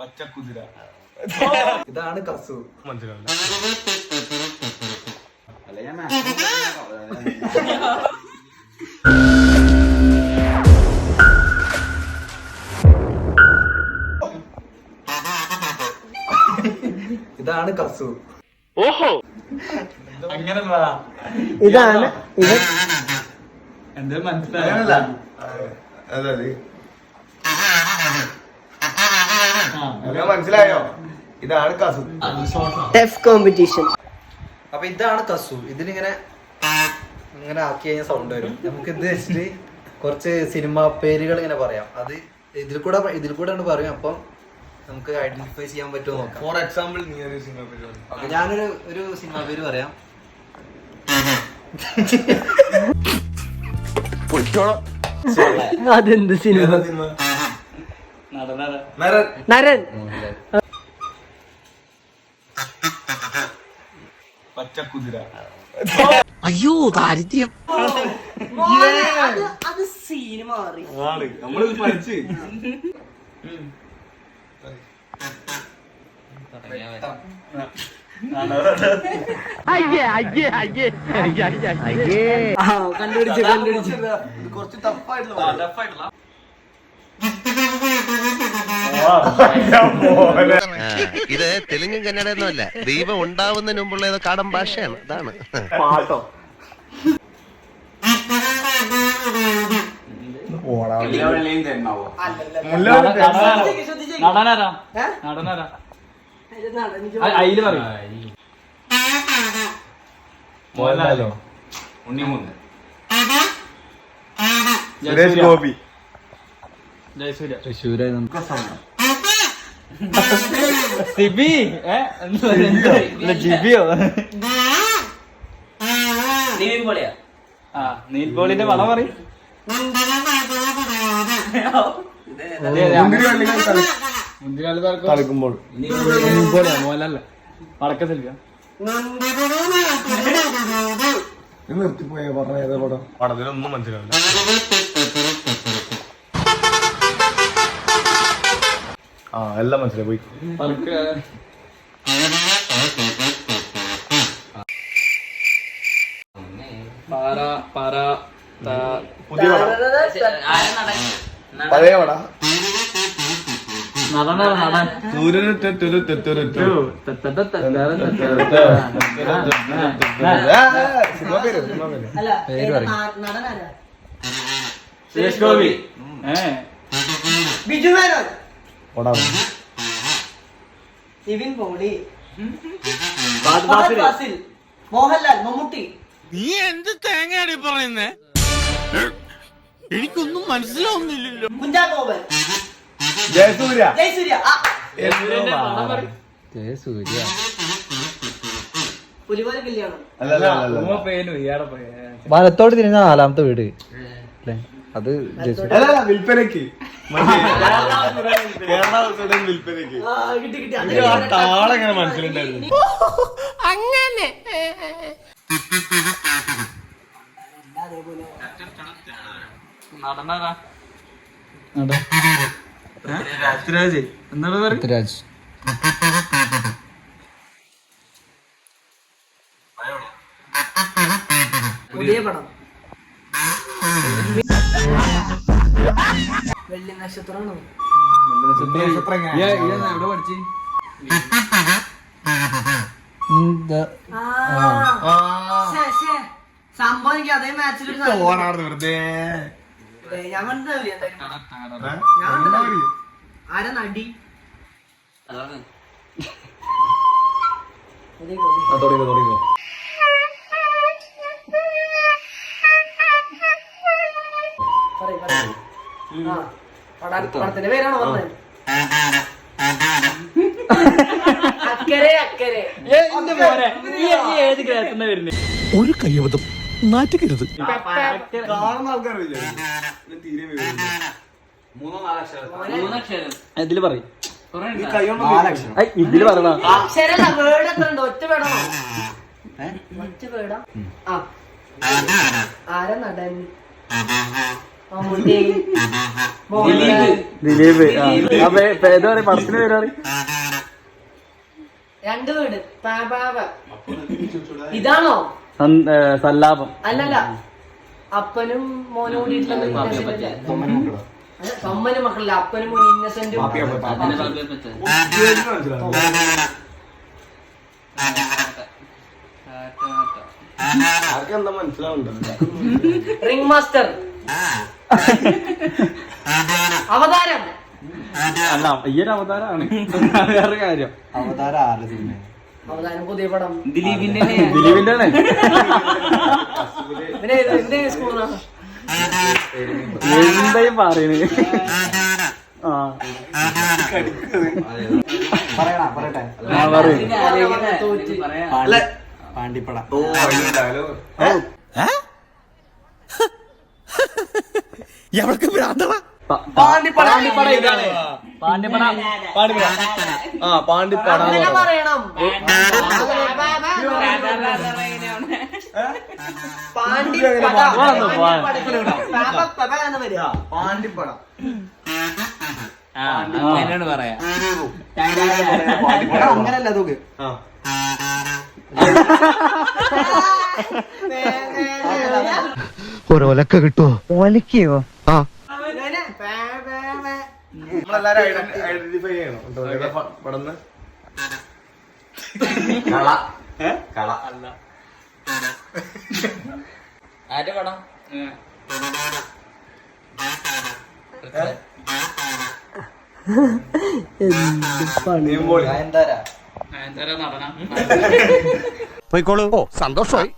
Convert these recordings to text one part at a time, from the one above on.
പച്ചക്കുതിര. ഇതാണ് കസു. മനസ്സിലാവില്ല. ഇതാണ് കസു. ഓഹോ, അങ്ങനല്ല. ഇതാണ് ഇത്. എന്താ മനസ്സിലായല്ല? മനസ്സിലായോ? ഇതാണ് കസു. ടെഫ് കോമ്പറ്റീഷൻ. അപ്പൊ ഇതാണ് കസു. ഇതിനിങ്ങനെ ഇങ്ങനെ ആക്കി കഴിഞ്ഞാൽ സൗണ്ട് വരും. നമുക്ക് ഇത് വെച്ചിട്ട് കുറച്ച് സിനിമ പേരുകൾ ഇങ്ങനെ പറയാം. അത് ഇതിൽ കൂടെ പറയും. അപ്പം നമുക്ക് ഐഡന്റിഫൈ ചെയ്യാൻ പറ്റുമോ നോക്കാം. ഫോർ എക്സാമ്പിൾ നീ ഒരു സിനിമ പേര്. ഓക്കെ, ഞാനൊരു സിനിമ പേര് പറയാം. അതെന്ത് സിനിമ? നരൻ. പച്ചക്കുതിര. അയ്യോ ദാരിദ്ര്യം. അത് സീന് മാറി. നമ്മൾ പഠിച്ച് കണ്ടുപിടിച്ചു. കുറച്ച് ടഫായിട്ടുള്ള. ഇത് തെലുങ്കും കന്നഡയൊന്നും അല്ല, ദൈവം ഉണ്ടാവുന്നതിന് മുമ്പുള്ള ഏതോ കാടൻ ഭാഷയാണ്. അതാണ് പാട്ടോ. സുരേഷ് ഗോപി. സിബി ജിബിയോ? നീൽ പോളിന്റെ പണം പറയും. കളിക്കുമ്പോൾ മോഹൻലാലല്ലേ പടക്കത്തില്ല. നിർത്തിപ്പോയ പറഞ്ഞ ഏതാ പടം? പടത്തിലൊന്നും മനസ്സിലാവില്ല. എല്ലാം മനസ്സിലായി പോയി. പുതിയ പഴയ പട. സുരേഷ് ഗോപി. ബിജു മേനോൻ. നിവിൻ പോളി. ഫാസിൽ. മോഹൻലാൽ. മമ്മൂട്ടി. നീ എന്ത് തേങ്ങയാണ് പറയുന്നേ? എനിക്കൊന്നും മനസ്സിലാവുന്നില്ലല്ലോ. കുഞ്ചാക്കോബൻ. ജയസൂര്യ. പുലിവാല കല്യാണം. വലത്തോട് തിരിഞ്ഞ നാലാമത്തെ വീട്. അത് വിൽപ്പനക്ക്. വിൽപ്പനക്ക് താളെങ്ങനെ മനസ്സിലുണ്ടായിരുന്നു? അങ്ങനെ പൃഥ്വിരാജ്. എന്താണ് പൃഥ്വിരാജ്? പുതിയ പടം. വെള്ളി നക്ഷത്രമാണോ? എവിടെ പഠിച്ച്? സംഭവം എനിക്ക് അതേ മാച്ചിൽ വെറുതെ ഞാൻ മനസ്സിലാവില്ല. ആരാ നടി? തുടങ്ങിക്കോ. പടത്തിന്റെ പേരാണോ പറഞ്ഞത്? അക്കരെ അക്കരെ. ഏത് ഗ്രഹത്തിനാ വരുന്നത്? ഒരു കയ്യബദ്ധം നാറ്റുകരുത്. കാണുന്ന ആൾക്കാരില്ല. ഇതില് പറയും. ഇതില് പറയണ അക്ഷരല്ല, വേർഡ് എത്ര ഉണ്ട്? ഒറ്റ വേടോ? ഒറ്റ വേടാ. ആരാ നടൻ? മമ്മൂട്ടി ദിലീപ് ഏതാ പറയാ പടത്തിന് പേര് പറയും രണ്ട് വീട് ഇതാണോ സല്ലാപം അല്ലല്ല അപ്പനും മോനും കൂടിയിട്ടുള്ള കമ്മനും മക്കളില്ല അപ്പനും മോനും ഇന്നസെന്റും ആർക്കെന്താ മനസ്സിലാവുന്നുണ്ടോ? റിംഗ് മാസ്റ്റർ അവതാരം അല്ല ഈ ഒരു അവതാരമാണ് വേറെ കാര്യം. അവതാരം ആരുടെ സിനിമ? അവതാരം പുതിയ പടം ദിലീപിന്റെ എന്റെ സ്കൂളിൽ എന്തായും പറയണേ. ആ പറയട്ടെ പാണ്ടിപ്പട. പാണ്ടിപ്പട ഇതാണ്. പാണ്ടിപ്പട അങ്ങനെ പറയണം പാണ്ടിപ്പട എന്നോട് പറയാ അങ്ങനല്ല അതൊക്കെ ഒരൊലക്ക കിട്ടുമോ? ഒലക്കയോ? നമ്മളെല്ലാരും ഐഡന്റിഫൈ ചെയ്യണം പടന്ന് കള ആരുടെ പടം? പോയിക്കോളൂ. ഓ സന്തോഷമായി.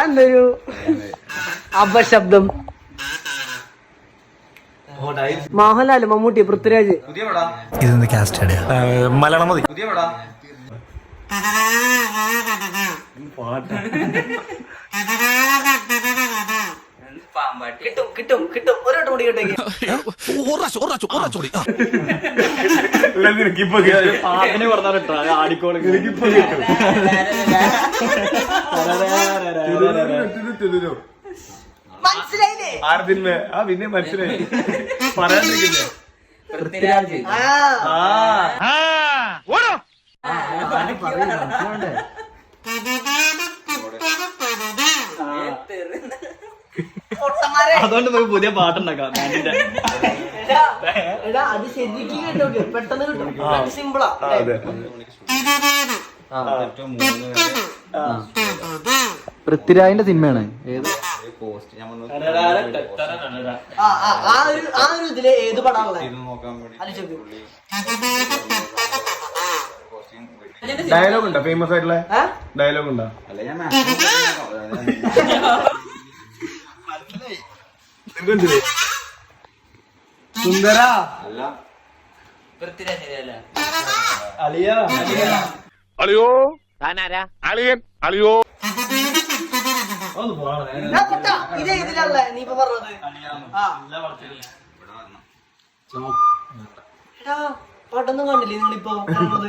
അതൊരു അപശബ്ദം. മോഹൻലാല്, മമ്മൂട്ടി, പൃഥ്വിരാജ്. ഇതൊന്ന് കാസ്റ്റ് മലയാളം മതി. പുതിയ പടാ കിട്ടും കിട്ടും കിട്ടും ഒരോട്ടം കൂടി കിട്ടേക്ക്. പാട്ടിന് പറഞ്ഞാട്ടോ ആടിക്കോളി. മനസ്സിലായില്ലേ? ആർദിന്മേ ആ പിന്നെ മനസ്സിലായി പറയാണ്ടിരിക്കില്ലേ? പൃഥ്വിരാജ്. അതുകൊണ്ട് നമുക്ക് പുതിയ പാട്ടുണ്ടാക്കാം. എടാ അത് ശരിക്കും കേട്ടോ, പെട്ടെന്ന് കിട്ടും, സിമ്പിളാ. പൃഥ്വിരാജിന്റെ സിനിമയാണ് ഏത്? ആ ഒരു ഇതില് ഏത് പടാണല്ലേ? ഡയലോഗ് ഉണ്ടോ? ഫേമസ് ആയിട്ടുള്ള ഡയലോഗ് ഉണ്ടോ? സുന്ദര പൃഥ്വിരാജ് അലിയ അളിയോ അളിയൻ അളിയോ ഇതേ ഇതിലല്ലേ നീ ഇപ്പൊ പറഞ്ഞത്? എടാ പടൊന്നും കണ്ടില്ലേ നിങ്ങളിപ്പോ പറഞ്ഞത്?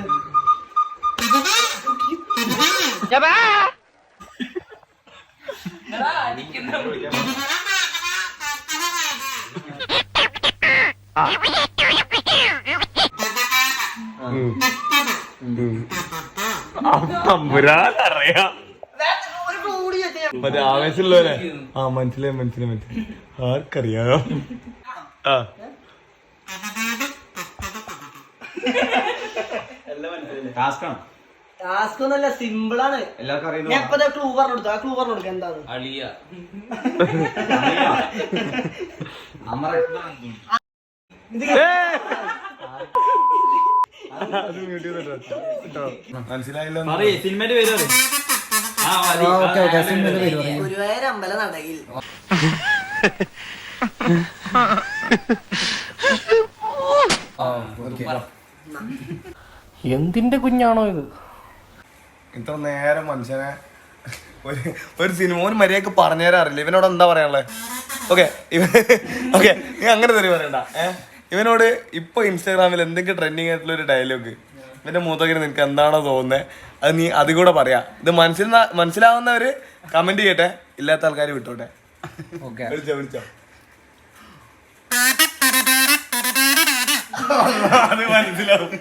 അറിയാം മറ്റേ ആവേശമുള്ളവരെ. ആ മനസ്സിലായി മനസ്സിലായി മനസ്സിലായി. ആർക്കറിയാം? ആ ടാസ്ക് ഒന്നല്ല, സിമ്പിൾ ആണ്. ഞാൻ ഇപ്പൊ ക്ലൂ പറഞ്ഞു കൊടുത്തു. ആ ക്ലൂ പറഞ്ഞു കൊടുക്ക എന്താണ്? അളിയ. മനസ്സിലായില്ലോ. സിനിമയുടെ പേര് പറയും. ഗുരുവായൂർ അമ്പല നടയിൽ എന്തിന്റെ കുഞ്ഞാണോ ഇത്? ഇത്ര നേരം മനുഷ്യനെ ഒരു സിനിമ ഒരു മര്യാദക്ക് പറഞ്ഞുതരാൻ അറിയില്ല. ഇവനോട് എന്താ പറയാനുള്ളത്? ഓക്കെ ഓക്കെ നീ അങ്ങനെ തന്നെ പറയണ്ട. ഇവനോട് ഇപ്പൊ ഇൻസ്റ്റാഗ്രാമിൽ എന്തെങ്കിലും ട്രെൻഡിങ് ആയിട്ടുള്ള ഒരു ഡയലോഗ് ഇവന്റെ മൂത്തൊക്കെ നിനക്ക് എന്താണോ തോന്നുന്നത് അത് നീ അത് കൂടെ പറയാ. ഇത് മനസ്സിലാവുന്നവര് കമന്റ് ചെയ്യട്ടെ, ഇല്ലാത്ത ആൾക്കാർ വിട്ടോട്ടെ. വിളിച്ചോ അത് മനസ്സിലാവും.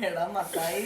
എടാ മത്തായി